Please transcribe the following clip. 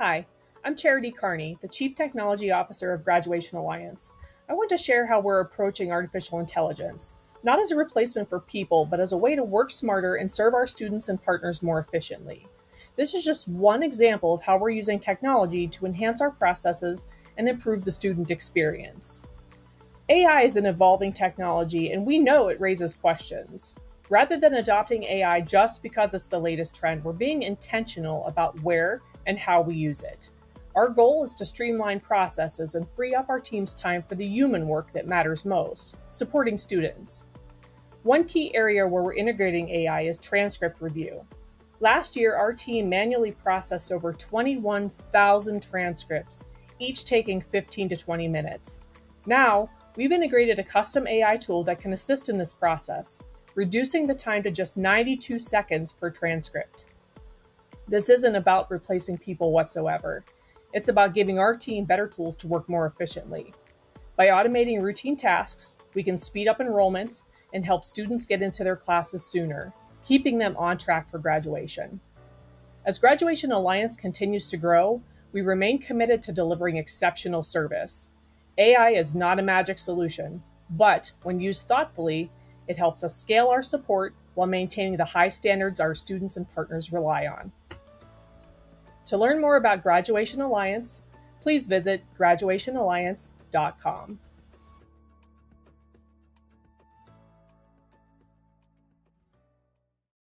Hi, I'm Charity Carney, the Chief Technology Officer of Graduation Alliance. I want to share how we're approaching artificial intelligence, not as a replacement for people, but as a way to work smarter and serve our students and partners more efficiently. This is just one example of how we're using technology to enhance our processes and improve the student experience. AI is an evolving technology, and we know it raises questions. Rather than adopting AI just because it's the latest trend, we're being intentional about where and how we use it. Our goal is to streamline processes and free up our team's time for the human work that matters most, supporting students. One key area where we're integrating AI is transcript review. Last year, our team manually processed over 21,000 transcripts, each taking 15 to 20 minutes. Now, we've integrated a custom AI tool that can assist in this process, reducing the time to just 92 seconds per transcript. This isn't about replacing people whatsoever. It's about giving our team better tools to work more efficiently. By automating routine tasks, we can speed up enrollment and help students get into their classes sooner, keeping them on track for graduation. As Graduation Alliance continues to grow, we remain committed to delivering exceptional service. AI is not a magic solution, but when used thoughtfully, it helps us scale our support while maintaining the high standards our students and partners rely on. To learn more about Graduation Alliance, please visit graduationalliance.com.